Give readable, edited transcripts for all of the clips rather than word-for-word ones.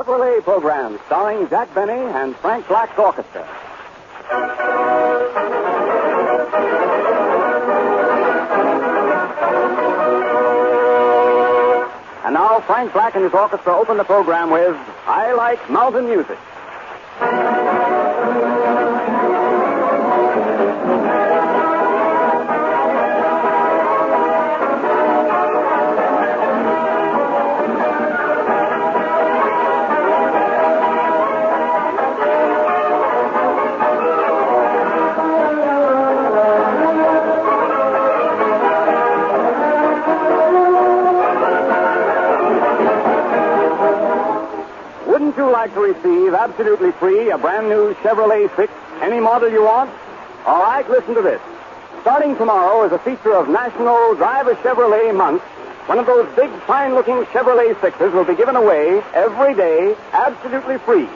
Chevrolet program starring Jack Benny and Frank Black's orchestra. And now Frank Black and his orchestra open the program with I Like Mountain Music. Wouldn't you like to receive absolutely free a brand new Chevrolet 6, any model you want? All right, listen to this. Starting tomorrow is a feature of National Drive a Chevrolet Month. One of those big, fine-looking Chevrolet 6s will be given away every day, absolutely free.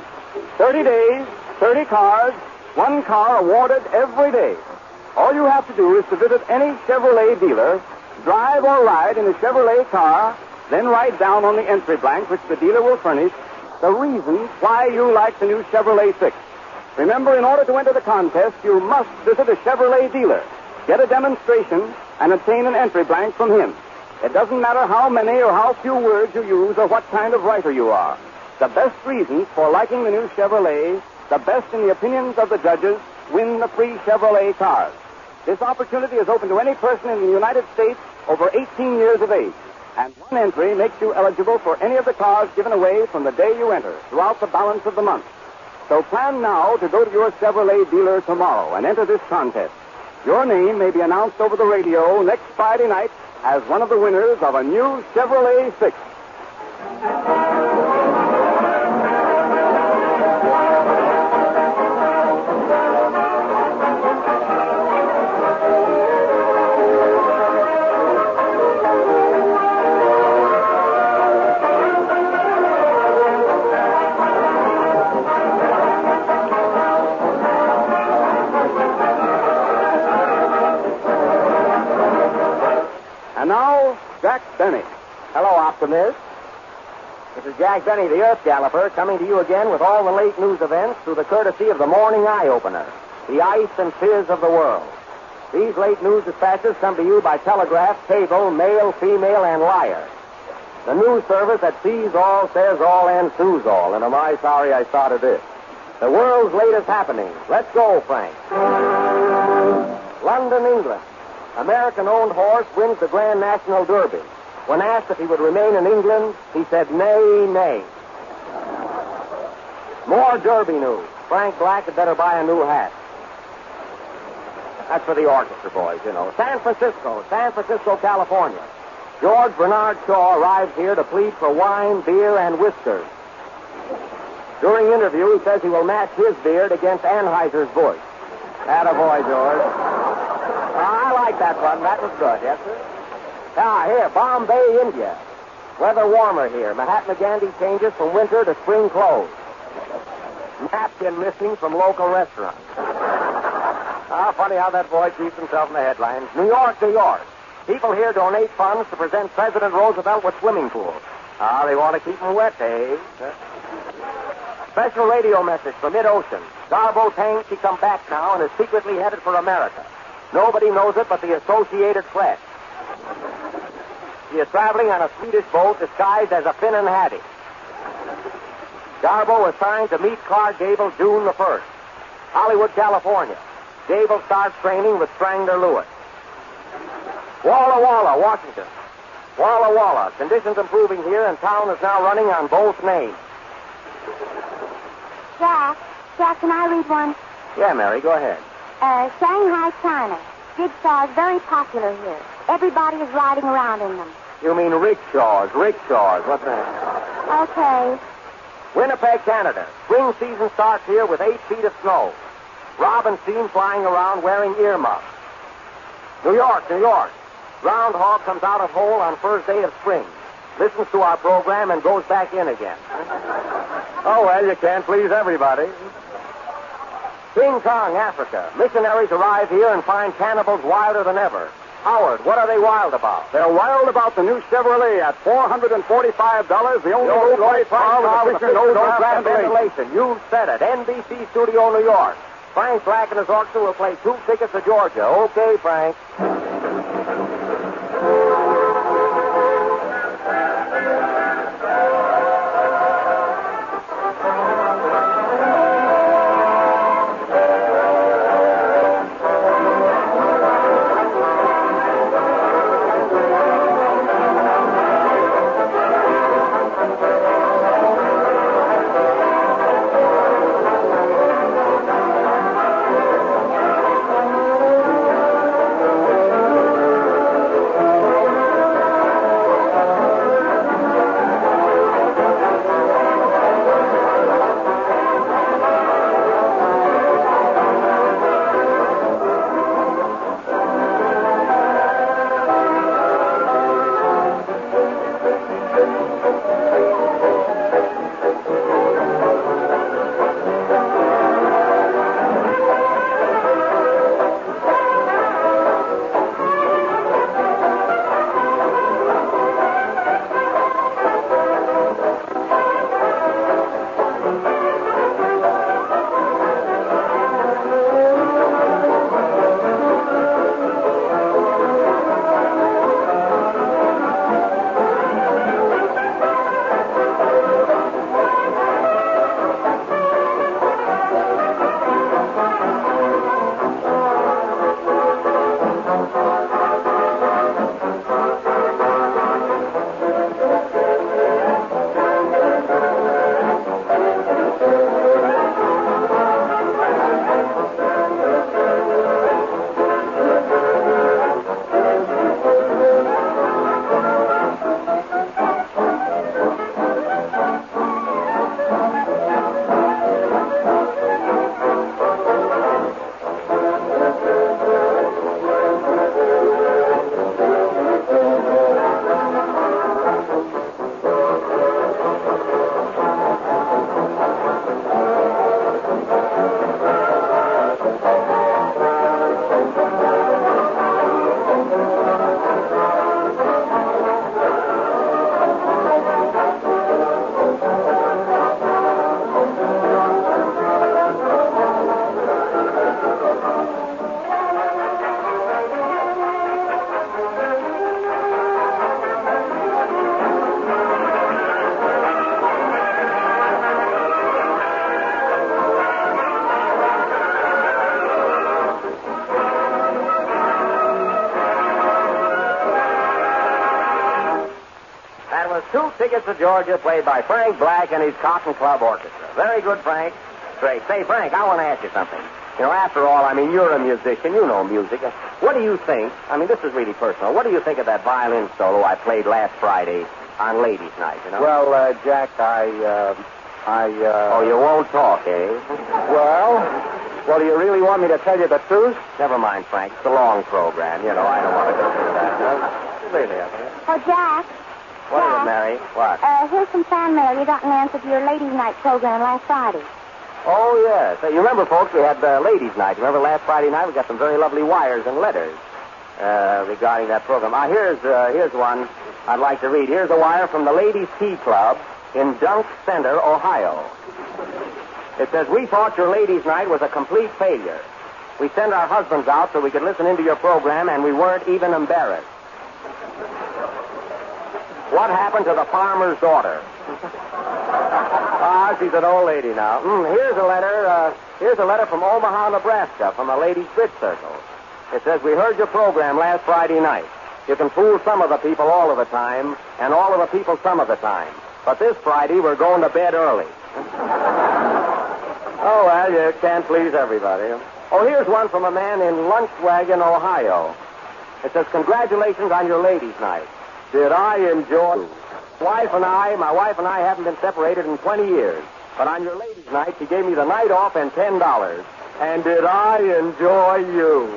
30 days, 30 cars, one car awarded every day. All you have to do is to visit any Chevrolet dealer, drive or ride in a Chevrolet car, then write down on the entry blank, which the dealer will furnish, the reason why you like the new Chevrolet 6. Remember, in order to enter the contest, you must visit a Chevrolet dealer, get a demonstration, and obtain an entry blank from him. It doesn't matter how many or how few words you use or what kind of writer you are. The best reasons for liking the new Chevrolet, the best in the opinions of the judges, win the free Chevrolet cars. This opportunity is open to any person in the United States over 18 years of age. And one entry makes you eligible for any of the cars given away from the day you enter throughout the balance of the month. So plan now to go to your Chevrolet dealer tomorrow and enter this contest. Your name may be announced over the radio next Friday night as one of the winners of a new Chevrolet 6. And now, Jack Benny. Hello, Optimist. This is Jack Benny, the Earth Galloper, coming to you again with all the late news events through the courtesy of the Morning Eye Opener, the ice and fizz of the world. These late news dispatches come to you by telegraph, cable, mail, female, and wire. The news service that sees all, says all, and sues all. And am I sorry I started this? The world's latest happenings. Let's go, Frank. London, England. American-owned horse wins the Grand National Derby. When asked if he would remain in England, he said, nay, nay. More Derby news. Frank Black had better buy a new hat. That's for the orchestra boys, you know. San Francisco, California. George Bernard Shaw arrives here to plead for wine, beer, and whiskers. During interview, he says he will match his beard against Anheuser-Busch. Attaboy, George. I like that one. That was good, yes, sir? Here, Bombay, India. Weather warmer here. Mahatma Gandhi changes from winter to spring clothes. Napkin missing from local restaurants. Funny how that boy keeps himself in the headlines. New York, New York. People here donate funds to present President Roosevelt with swimming pools. They want to keep them wet, eh? Special radio message from mid-ocean. Garbo thinks he come back now and is secretly headed for America. Nobody knows it but the Associated Press. He is traveling on a Swedish boat disguised as a Finn and Hattie. Garbo is signed to meet Clark Gable June the 1st. Hollywood, California. Gable starts training with Strangler Lewis. Walla Walla, Washington. Walla Walla. Conditions improving here and town is now running on both names. Jack, can I read one? Yeah, Mary, go ahead. Shanghai, China. Jigsaws very popular here. Everybody is riding around in them. You mean rickshaws. What's that? Okay. Winnipeg, Canada. Spring season starts here with 8 feet of snow. Robins seen flying around wearing earmuffs. New York. Groundhog comes out of hole on first day of spring. Listens to our program and goes back in again. Oh, well, you can't please everybody. King Kong, Africa. Missionaries arrive here and find cannibals wilder than ever. Howard, what are they wild about? They're wild about the new Chevrolet at $445, the only low-price car with a feature no-draft ventilation. You said it. NBC Studio, New York. Frank Black and his orchestra will play 2 tickets to Georgia. Okay, Frank. That was 2 tickets to Georgia, played by Frank Black and his Cotton Club Orchestra. Very good, Frank. Great. Say, Frank, I want to ask you something. You know, after all, I mean, you're a musician. You know music. What do you think? I mean, this is really personal. What do you think of that violin solo I played last Friday on Ladies' Night, you know? Well, Jack, Oh, you won't talk, eh? Well, do you really want me to tell you the truth? Never mind, Frank. It's a long program. You know, I don't want to go through that. No? Really, I think. Oh, Jack. What is it, Mary? What? Here's some fan mail you got in answer to your Ladies' Night program last Friday. Oh, yes. You remember, folks, we had Ladies' Night. Remember last Friday night? We got some very lovely wires and letters regarding that program. Here's one I'd like to read. Here's a wire from the Ladies' Tea Club in Dunk Center, Ohio. It says, "We thought your Ladies' Night was a complete failure. We sent our husbands out so we could listen into your program, and we weren't even embarrassed. What happened to the farmer's daughter?" She's an old lady now. Here's a letter from Omaha, Nebraska, from a ladies' bridge circle. It says, "We heard your program last Friday night. You can fool some of the people all of the time, and all of the people some of the time. But this Friday, we're going to bed early." Oh, well, you can't please everybody. Oh, here's one from a man in Lunchwagon, Ohio. It says, "Congratulations on your ladies' night. Did I enjoy... My wife and I haven't been separated in 20 years. But on your ladies' night, she gave me the night off and $10. And did I enjoy you?"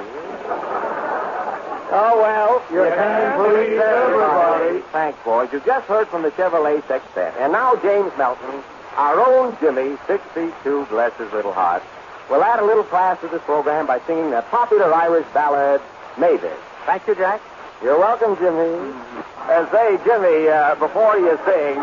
Oh, well, you can't please everybody. Thanks, boys. You just heard from the Chevrolet Sextet. And now James Melton, our own Jimmy, 6 feet 2, bless his little heart, will add a little class to this program by singing that popular Irish ballad, Mavis. Thank you, Jack. You're welcome, Jimmy. Say, Jimmy, before you sing,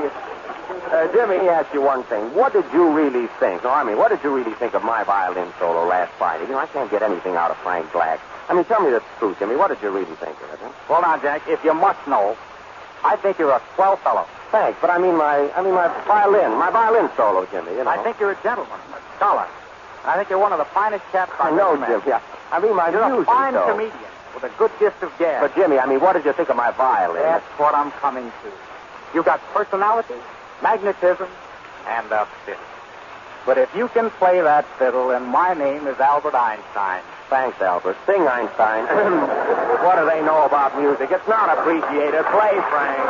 Jimmy, let me ask you one thing. What did you really think? What did you really think of my violin solo last Friday? I can't get anything out of Frank Black. Tell me the truth, Jimmy. What did you really think of it? Huh? Well, now, Jack, if you must know, I think you're a swell fellow. Thanks, but my violin solo, Jimmy. I think you're a gentleman, a scholar. And I think you're one of the finest chaps I know, Jimmy. Yeah. You're a fine though. comedian with a good gift of gab. But, Jimmy, what did you think of my violin? That's what I'm coming to. You got personality, magnetism, and a fiddle. But if you can play that fiddle, then my name is Albert Einstein. Thanks, Albert. Sing, Einstein. What do they know about music? It's not appreciated. Play, Frank.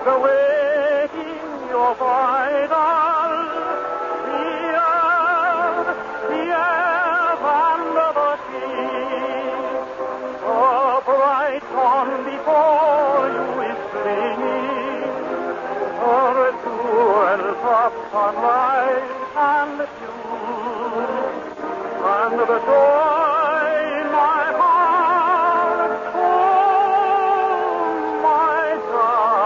Awaiting your bridal, the earth and the sea. A bright dawn before you is springing, a jewels of sunlight and dew, and the joy in my heart. Oh, my darling.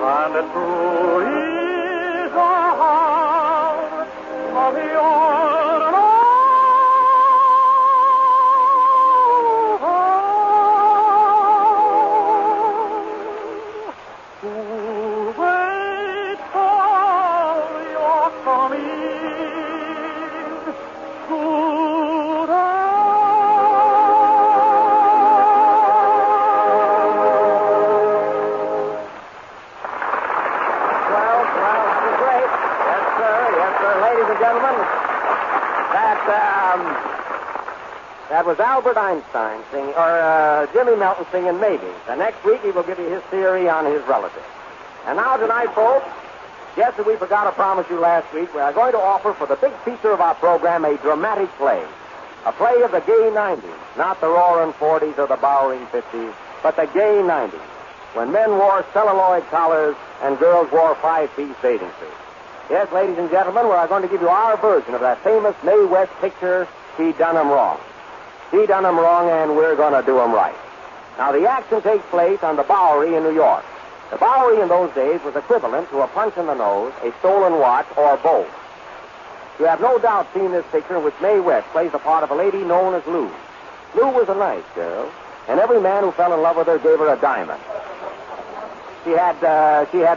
and true is the heart of your love. To wait for your coming, good ladies and gentlemen. That was Albert Einstein singing, or Jimmy Melton singing Maybe. The next week he will give you his theory on his relatives. And now tonight, folks, just as we forgot to promise you last week, we are going to offer for the big feature of our program a dramatic play. A play of the gay 90s, not the roaring 40s or the bowering 50s, but the gay 90s, when men wore celluloid collars and girls wore five-piece bathing suits. Yes, ladies and gentlemen, we are going to give you our version of that famous Mae West picture, She Done 'Em Wrong. She done 'em wrong, and we're going to do 'em right. Now, the action takes place on the Bowery in New York. The Bowery in those days was equivalent to a punch in the nose, a stolen watch, or both. You have no doubt seen this picture in which Mae West plays the part of a lady known as Lou. Lou was a nice girl, and every man who fell in love with her gave her a diamond. She had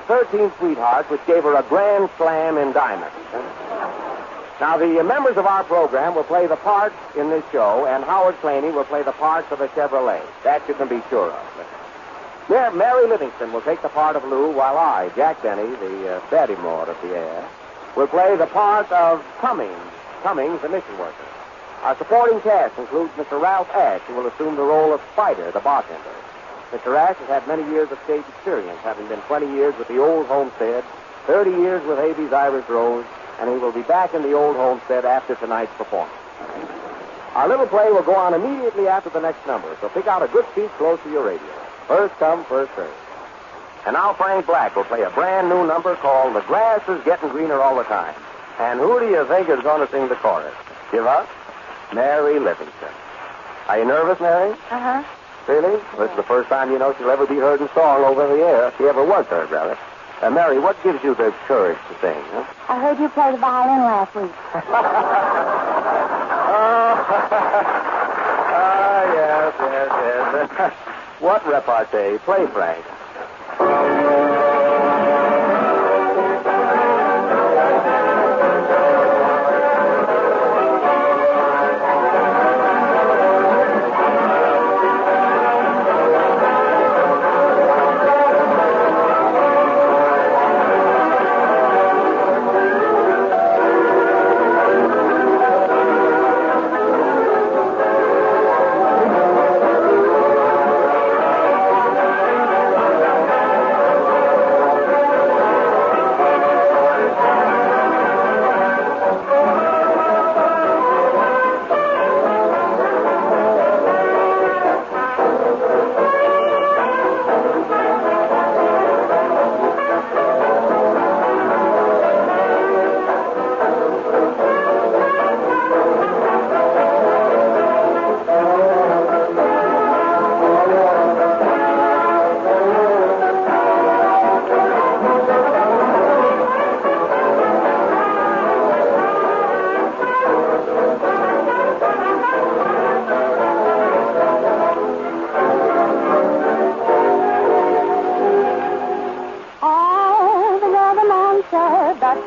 13 sweethearts, which gave her a grand slam in diamonds. Now, the members of our program will play the parts in this show, and Howard Claney will play the parts of the Chevrolet. That you can be sure of. Mary Livingston will take the part of Lou, while I, Jack Benny, the Badimore of the air, will play the part of Cummings, the mission worker. Our supporting cast includes Mr. Ralph Ash, who will assume the role of Spider, the bartender. Mr. Ash has had many years of stage experience, having been 20 years with the Old Homestead, 30 years with Habeas Irish Rose, and he will be back in the Old Homestead after tonight's performance. Our little play will go on immediately after the next number, so pick out a good seat close to your radio. First come, first served. And now Frank Black will play a brand new number called The Grass is Getting Greener All the Time. And who do you think is going to sing the chorus? Give up? Mary Livingston. Are you nervous, Mary? Uh-huh. Really? This is the first time you know she'll ever be heard in song over the air. If she ever was heard, rather. Mary, what gives you the courage to sing? Huh? I heard you play the violin last week. Yes. What repartee? Play, Frank.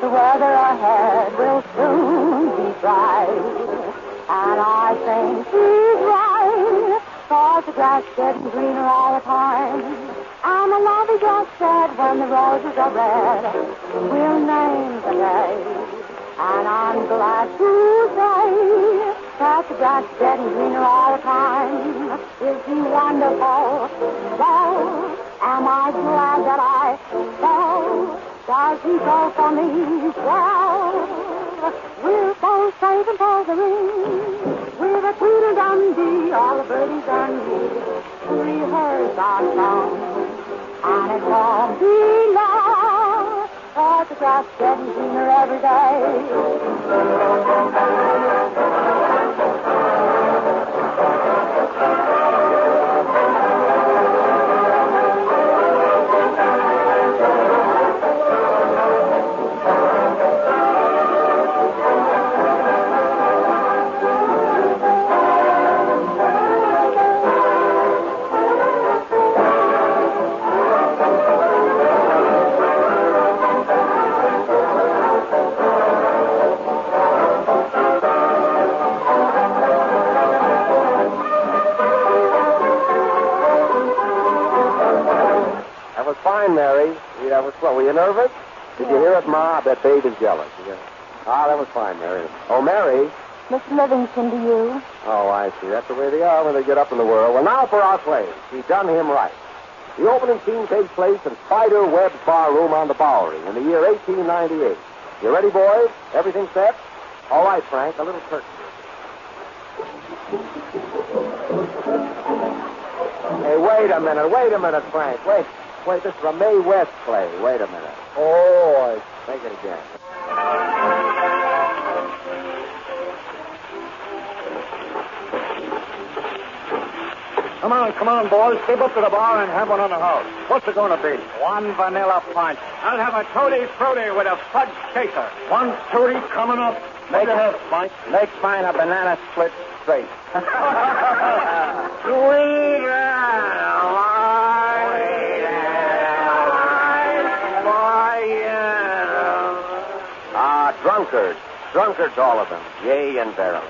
The weather ahead will soon be bright, and I think she's right, 'cause the grass getting greener all the time. And the lobby just said when the roses are red, we'll name the day. And I'm glad to say that the grass getting greener all the time. Is he wonderful? Well, am I glad that I fell? Does he go for me? Well, we're both safe and the ring. With a Tweedledum-dee, all the birdies and me to rehearse our song. And it won't be long, 'cause the grass getting greener every day. Mary. Gee, that was swell. Were you nervous? Did you hear it, Ma? I bet Babe is jealous. Ah, that was fine, Mary. Oh, Mary. Miss Livingston to you. Oh, I see. That's the way they are when they get up in the world. Well, now for our play. She done him right. The opening scene takes place in Spider Webb's bar room on the Bowery in the year 1898. You ready, boys? Everything set? All right, Frank. A little curtain. Hey, wait a minute, Frank. Wait, this is a Mae West play. Wait a minute. Oh, make it again. Come on, boys. Step up to the bar and have one on the house. What's it going to be? One vanilla punch. I'll have a tutti frutti with a fudge chaser. One tutti coming up. Make mine a banana split straight. Drunkards, all of them. Yea, and verily.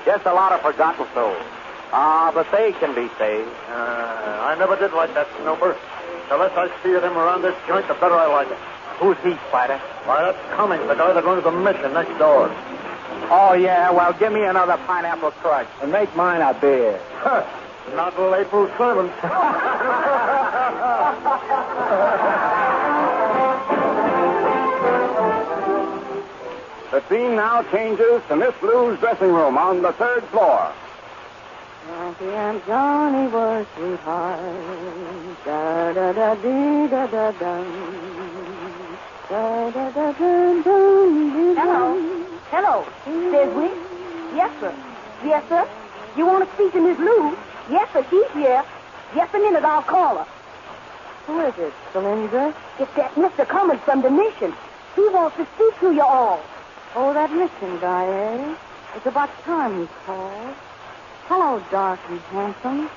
Just a lot of forgotten souls. But they can be saved. I never did like that snooper. The less I see of him around this joint, the better I like it. Who's he, Spider? Why, that's Cummings, the guy that runs the mission next door. Oh, yeah? Well, give me another pineapple crutch. And make mine a beer. Not till April 7th. The scene now changes to Miss Lou's dressing room on the 3rd floor. Jackie and Johnny were sweethearts. Da-da-da-dee-da-da-dum. Da-da-da-dum-dum-dee-dum. Hello. Says we? Yes, sir. Yes, sir. You want to speak to Miss Lou? Yes, sir. She's here. Just a minute. I'll call her. Who is it, Cylindra? It's that Mr. Cummins from the mission. He wants to speak to you all. Oh, that mission guy, eh? It's about time he called. Hello, dark and handsome.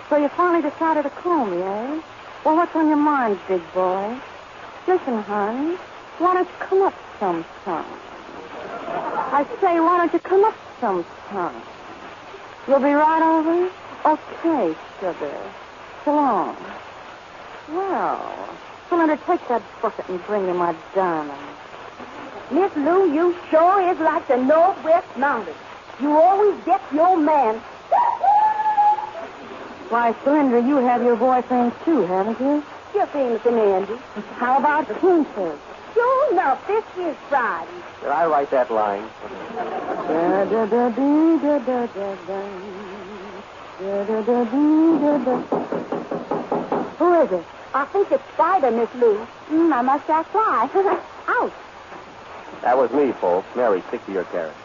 So you finally decided to call me, eh? Well, what's on your mind, big boy? Listen, hon, why don't you come up sometime? I say, why don't you come up sometime? You'll be right over? Okay, sugar. So long. Well, Cylinder, take that bucket and bring me my diamond. Miss Lou, you sure is like the Northwest Mountains. You always get your man. Why, Cylinder, you have your boyfriend, too, haven't you? You're famous in Andy. How about Kingsford? Sure enough, this is Friday. Did I write that line? Who is it? I think it's Spider, Miss Lou. I must ask why. Ouch. That was me, folks. Mary, stick to your character.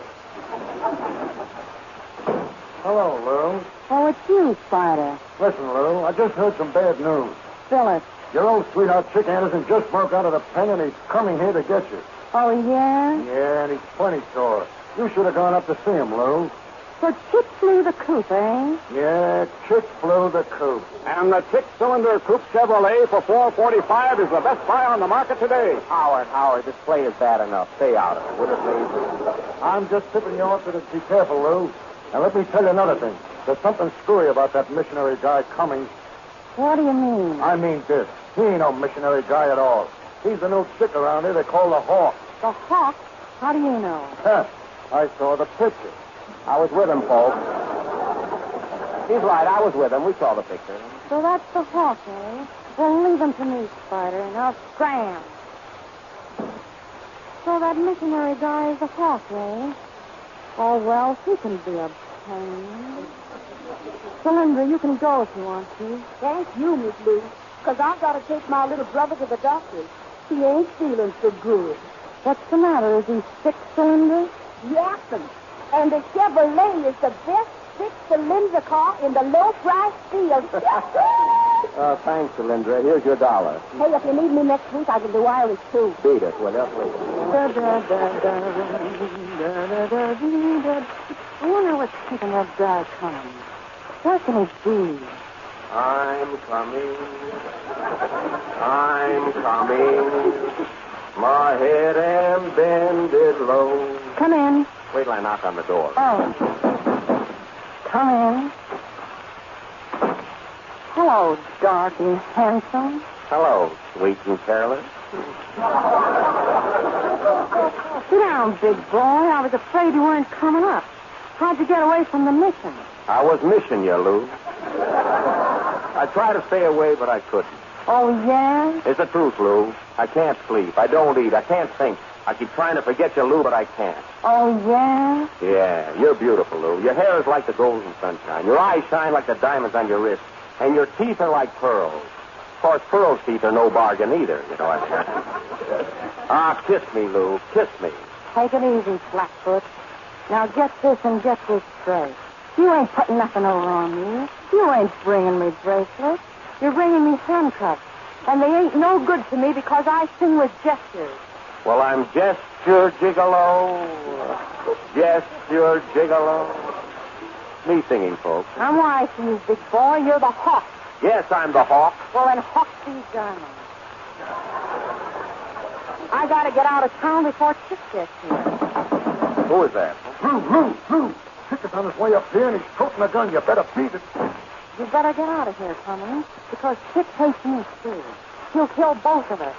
Hello, Lou. Oh, it's you, Spider. Listen, Lou, I just heard some bad news. Phyllis. Your old sweetheart Chick Anderson just broke out of the pen and he's coming here to get you. Oh, yeah? Yeah, and he's plenty sore. You should have gone up to see him, Lou. So Chick flew the coop, eh? Yeah, Chick flew the coupe. And the Chick Cylinder Coupe Chevrolet for $445 is the best buy on the market today. Howard, this play is bad enough. Stay out of it, would it, please? I'm just tipping you off to be careful, Lou. And let me tell you another thing. There's something screwy about that missionary guy Cummings. What do you mean? I mean this. He ain't no missionary guy at all. He's the new chick around here they call the Hawk. The Hawk? How do you know? I saw the picture. I was with him, folks. He's right. I was with him. We saw the picture. So that's the Hawk, eh? Well, leave him to me, Spider, and I'll scram. So that missionary guy is the Hawk, eh? Oh, well, he can be a pain. Cylinder, you can go if you want to. Thank you, Miss Lou, because I've got to take my little brother to the doctor. He ain't feeling so good. What's the matter? Is he sick, Cylinder? Yapping. And the Chevrolet is the best six-cylinder car in the low-price field. Thanks, Cylindra. Here's your $1. Hey, if you need me next week, I can do Irish, too. Beat it, will you, please? I wonder what's keeping that guy coming. Where can he be? I'm coming. My head am bended low. Come in. Wait till I knock on the door. Oh. Come in. Hello, dark and handsome. Hello, sweet and careless. Sit down, big boy. I was afraid you weren't coming up. How'd you get away from the mission? I was missing you, Lou. I tried to stay away, but I couldn't. Oh, yeah? It's the truth, Lou. I can't sleep. I don't eat. I can't think. I keep trying to forget you, Lou, but I can't. Oh, yeah? Yeah, you're beautiful, Lou. Your hair is like the golden sunshine. Your eyes shine like the diamonds on your wrist. And your teeth are like pearls. Of course, Pearl's teeth are no bargain either, you know. Kiss me, Lou. Kiss me. Take it easy, Flatfoot. Now get this and get this straight. You ain't putting nothing over on me. You ain't bringing me bracelets. You're bringing me handcuffs. And they ain't no good to me because I sing with gestures. Well, I'm just your gigolo. Just your gigolo. Me singing, folks. I'm wise to you, big boy. You're the hawk. Yes, I'm the hawk. Well, then hawk these diamonds. I gotta get out of town before Chick gets here. Who is that? Lou. Chick is on his way up here, and he's toting a gun. You better beat it. You better get out of here, Tommy, because Chick hates me, too. He'll kill both of us.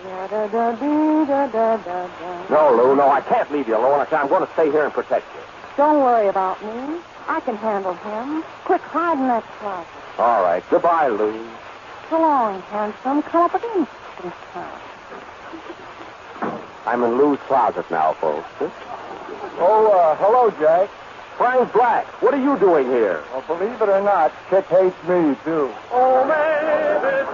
Da-da-da-dee-da-da-da-da. No, Lou, no, I can't leave you alone. I'm going to stay here and protect you. Don't worry about me. I can handle him. Quick, hide in that closet. All right. Goodbye, Lou. So long, handsome. Come up again sometime. I'm in Lou's closet now, folks. Oh, hello, Jack. Frank Black, what are you doing here? Well, believe it or not, Chick hates me, too. Oh, Mavis,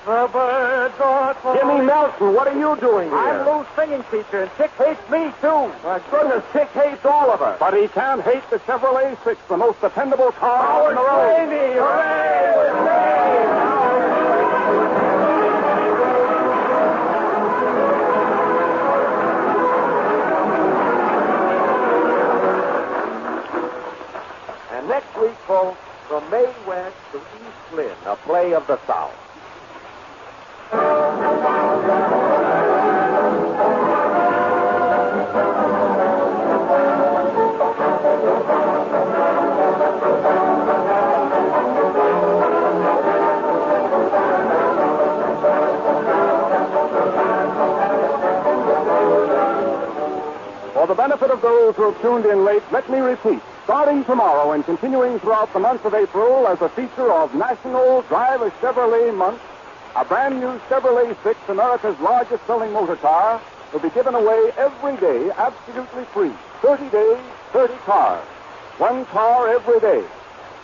the birds are calling. Jimmy Nelson, what are you doing here? I'm Lou's singing teacher, and Chick hates me, too. My goodness, Chick hates all of us. But he can't hate the Chevrolet 6, the most dependable car on the road. And next week, folks, from May West to East Lynn, a play of the South. For the benefit of those who have tuned in late, let me repeat. Starting tomorrow and continuing throughout the month of April as a feature of National Drive a Chevrolet Month, a brand new Chevrolet 6, America's largest selling motor car, will be given away every day absolutely free. 30 days, 30 cars. One car every day.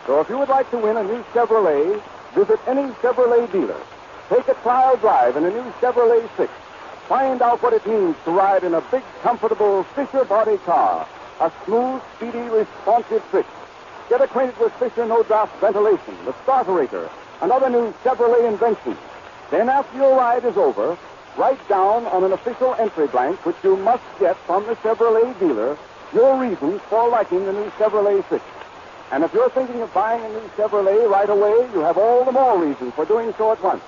So if you would like to win a new Chevrolet, visit any Chevrolet dealer. Take a trial drive in a new Chevrolet 6. Find out what it means to ride in a big, comfortable Fisher body car. A smooth, speedy, responsive 6. Get acquainted with Fisher no-draft ventilation, the starterator, and other new Chevrolet inventions. Then, after your ride is over, write down on an official entry blank, which you must get from the Chevrolet dealer, your reasons for liking the new Chevrolet 6. And if you're thinking of buying a new Chevrolet right away, you have all the more reason for doing so at once.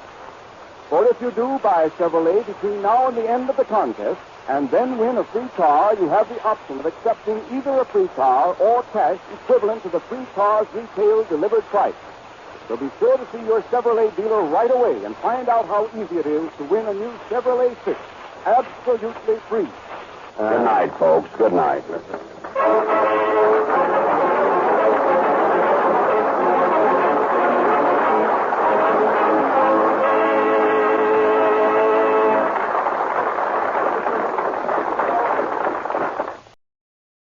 For if you do buy a Chevrolet between now and the end of the contest, and then win a free car, you have the option of accepting either a free car or cash equivalent to the free car's retail delivered price. So be sure to see your Chevrolet dealer right away and find out how easy it is to win a new Chevrolet 6, absolutely free. Good night, folks. Good night.